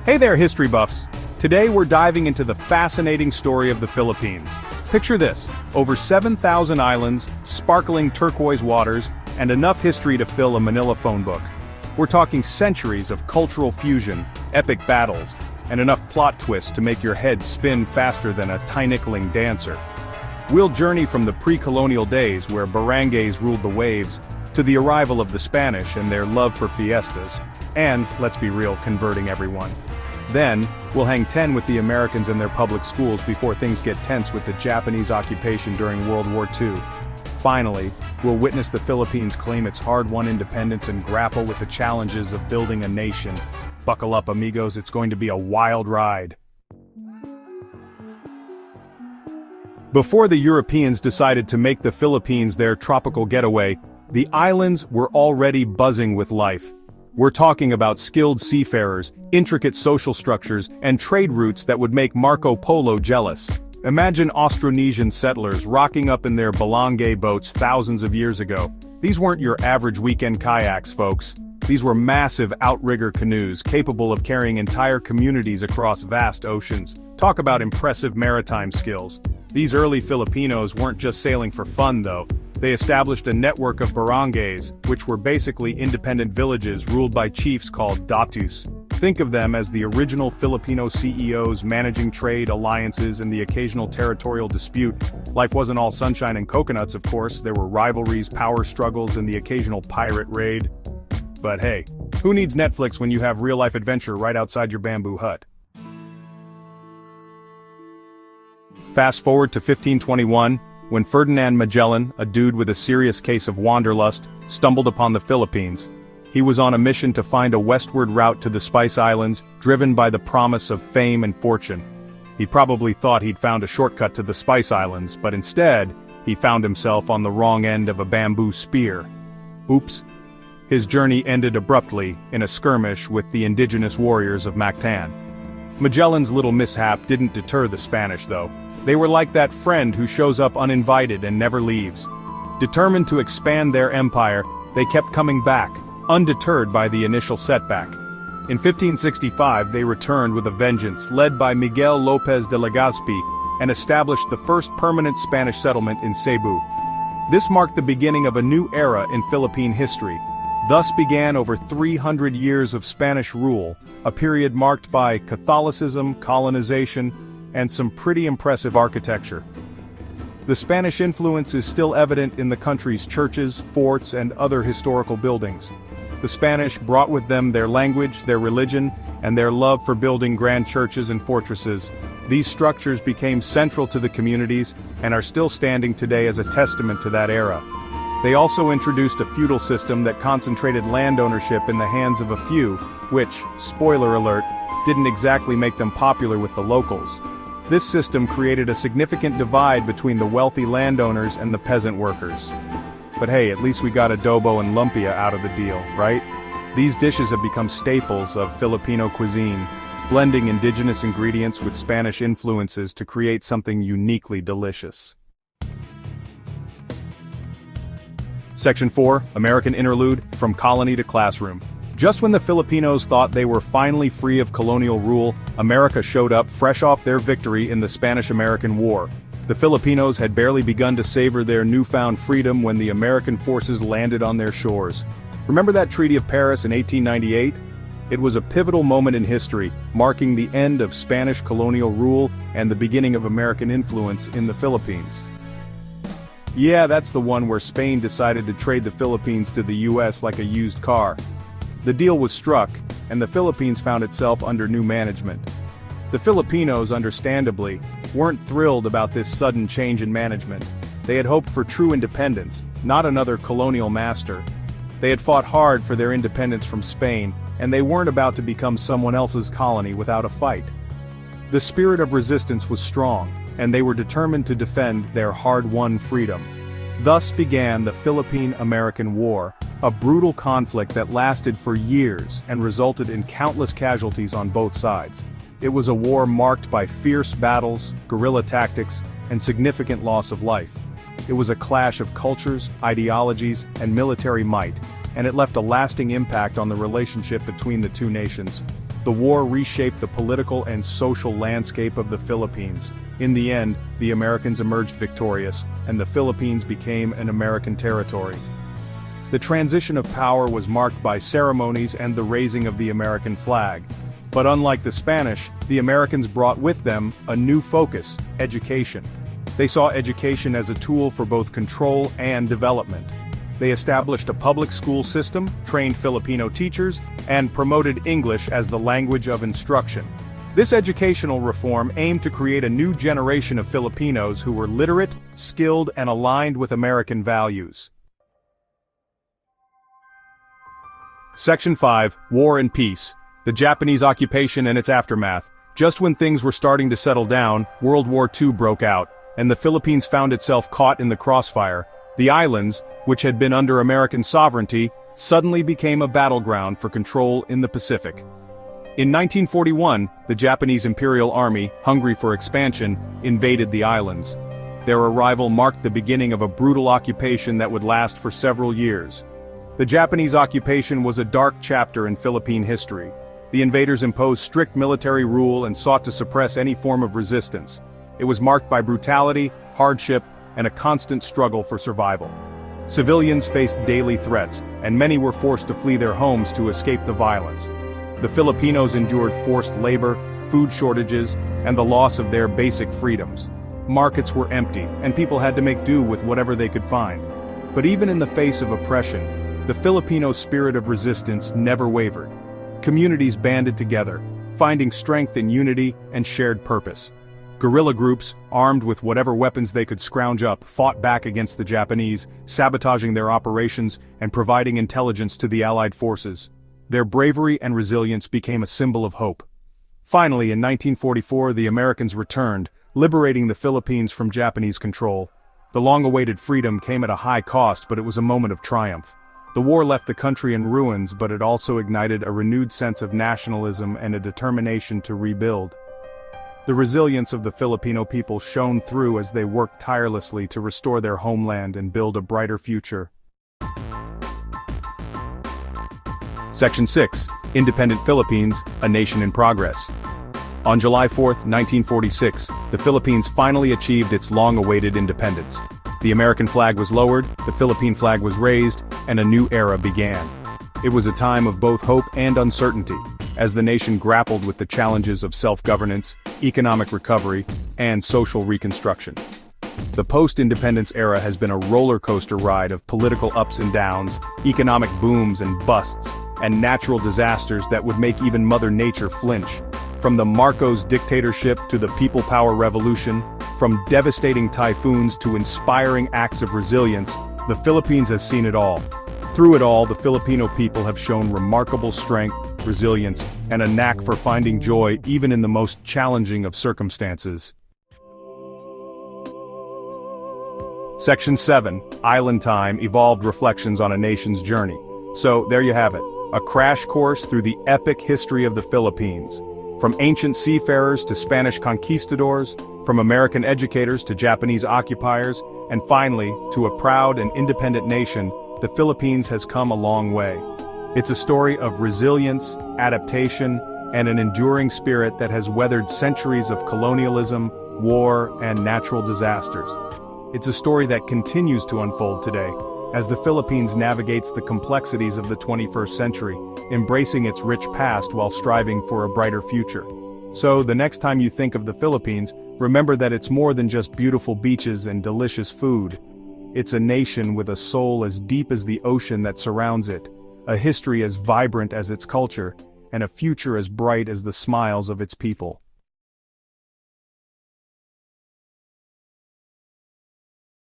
Hey there, history buffs! Today we're diving into the fascinating story of the Philippines. Picture this, over 7,000 islands, sparkling turquoise waters, and enough history to fill a Manila phone book. We're talking centuries of cultural fusion, epic battles, and enough plot twists to make your head spin faster than a tinikling dancer. We'll journey from the pre-colonial days where Barangays ruled the waves, to the arrival of the Spanish and their love for fiestas, and, let's be real, converting everyone. Then, we'll hang 10 with the Americans and their public schools before things get tense with the Japanese occupation during World War II. Finally, we'll witness the Philippines claim its hard-won independence and grapple with the challenges of building a nation. Buckle up, amigos, it's going to be a wild ride. Before the Europeans decided to make the Philippines their tropical getaway, the islands were already buzzing with life. We're talking about skilled seafarers, intricate social structures, and trade routes that would make Marco Polo jealous. Imagine Austronesian settlers rocking up in their Barangays boats thousands of years ago. These weren't your average weekend kayaks, folks. These were massive outrigger canoes capable of carrying entire communities across vast oceans. Talk about impressive maritime skills. These early Filipinos weren't just sailing for fun, though. They established a network of barangays, which were basically independent villages ruled by chiefs called datus. Think of them as the original Filipino CEOs managing trade, alliances, and the occasional territorial dispute. Life wasn't all sunshine and coconuts, of course. There were rivalries, power struggles, and the occasional pirate raid. But hey, who needs Netflix when you have real-life adventure right outside your bamboo hut? Fast forward to 1521, when Ferdinand Magellan, a dude with a serious case of wanderlust, stumbled upon the Philippines. He was on a mission to find a westward route to the Spice Islands, driven by the promise of fame and fortune. He probably thought he'd found a shortcut to the Spice Islands, but instead, he found himself on the wrong end of a bamboo spear. Oops. His journey ended abruptly, in a skirmish with the indigenous warriors of Mactan. Magellan's little mishap didn't deter the Spanish, though. They were like that friend who shows up uninvited and never leaves. Determined to expand their empire, they kept coming back, undeterred by the initial setback. In 1565 they returned with a vengeance, led by Miguel López de Legazpi, and established the first permanent Spanish settlement in Cebu. This marked the beginning of a new era in Philippine history. Thus began over 300 years of Spanish rule, a period marked by Catholicism, colonization, and some pretty impressive architecture. The Spanish influence is still evident in the country's churches, forts, and other historical buildings. The Spanish brought with them their language, their religion, and their love for building grand churches and fortresses. These structures became central to the communities and are still standing today as a testament to that era. They also introduced a feudal system that concentrated land ownership in the hands of a few, which, spoiler alert, didn't exactly make them popular with the locals. This system created a significant divide between the wealthy landowners and the peasant workers. But hey, at least we got adobo and lumpia out of the deal, right? These dishes have become staples of Filipino cuisine, blending indigenous ingredients with Spanish influences to create something uniquely delicious. Section 4, American Interlude, From Colony to Classroom. Just when the Filipinos thought they were finally free of colonial rule, America showed up fresh off their victory in the Spanish-American War. The Filipinos had barely begun to savor their newfound freedom when the American forces landed on their shores. Remember that Treaty of Paris in 1898? It was a pivotal moment in history, marking the end of Spanish colonial rule and the beginning of American influence in the Philippines. Yeah, that's the one where Spain decided to trade the Philippines to the US like a used car. The deal was struck, and the Philippines found itself under new management. The Filipinos, understandably, weren't thrilled about this sudden change in management. They had hoped for true independence, not another colonial master. They had fought hard for their independence from Spain, and they weren't about to become someone else's colony without a fight. The spirit of resistance was strong, and they were determined to defend their hard-won freedom. Thus began the Philippine-American War, a brutal conflict that lasted for years and resulted in countless casualties on both sides. It was a war marked by fierce battles, guerrilla tactics, and significant loss of life. It was a clash of cultures, ideologies, and military might, and it left a lasting impact on the relationship between the two nations. The war reshaped the political and social landscape of the Philippines. In the end, the Americans emerged victorious, and the Philippines became an American territory. The transition of power was marked by ceremonies and the raising of the American flag. But unlike the Spanish, the Americans brought with them a new focus: education. They saw education as a tool for both control and development. They established a public school system, trained Filipino teachers, and promoted English as the language of instruction. This educational reform aimed to create a new generation of Filipinos who were literate, skilled, and aligned with American values. Section 5, War and Peace. The Japanese occupation and its aftermath. Just when things were starting to settle down, World War II broke out, and the Philippines found itself caught in the crossfire. The islands, which had been under American sovereignty, suddenly became a battleground for control in the Pacific. In 1941, the Japanese Imperial Army, hungry for expansion, invaded the islands. Their arrival marked the beginning of a brutal occupation that would last for several years. The Japanese occupation was a dark chapter in Philippine history. The invaders imposed strict military rule and sought to suppress any form of resistance. It was marked by brutality, hardship, and a constant struggle for survival. Civilians faced daily threats, and many were forced to flee their homes to escape the violence. The Filipinos endured forced labor, food shortages, and the loss of their basic freedoms. Markets were empty, and people had to make do with whatever they could find. But even in the face of oppression, the Filipino spirit of resistance never wavered. Communities banded together, finding strength in unity and shared purpose. Guerrilla groups, armed with whatever weapons they could scrounge up, fought back against the Japanese, sabotaging their operations and providing intelligence to the Allied forces. Their bravery and resilience became a symbol of hope. Finally, in 1944, the Americans returned, liberating the Philippines from Japanese control. The long-awaited freedom came at a high cost, but it was a moment of triumph. The war left the country in ruins, but it also ignited a renewed sense of nationalism and a determination to rebuild. The resilience of the Filipino people shone through as they worked tirelessly to restore their homeland and build a brighter future. Section 6, Independent Philippines, a Nation in Progress. On July 4, 1946, the Philippines finally achieved its long-awaited independence. The American flag was lowered, the Philippine flag was raised, and a new era began. It was a time of both hope and uncertainty, as the nation grappled with the challenges of self-governance, economic recovery, and social reconstruction. The post-independence era has been a roller coaster ride of political ups and downs, economic booms and busts, and natural disasters that would make even Mother Nature flinch. From the Marcos dictatorship to the People Power Revolution, from devastating typhoons to inspiring acts of resilience, the Philippines has seen it all. Through it all, the Filipino people have shown remarkable strength, resilience, and a knack for finding joy even in the most challenging of circumstances. Section 7, Island Time, Evolved Reflections on a Nation's Journey. So, there you have it, a crash course through the epic history of the Philippines. From ancient seafarers to Spanish conquistadors, from American educators to Japanese occupiers, and finally, to a proud and independent nation, the Philippines has come a long way. It's a story of resilience, adaptation, and an enduring spirit that has weathered centuries of colonialism, war, and natural disasters. It's a story that continues to unfold today, as the Philippines navigates the complexities of the 21st century, embracing its rich past while striving for a brighter future. So, the next time you think of the Philippines, remember that it's more than just beautiful beaches and delicious food. It's a nation with a soul as deep as the ocean that surrounds it, a history as vibrant as its culture, and a future as bright as the smiles of its people.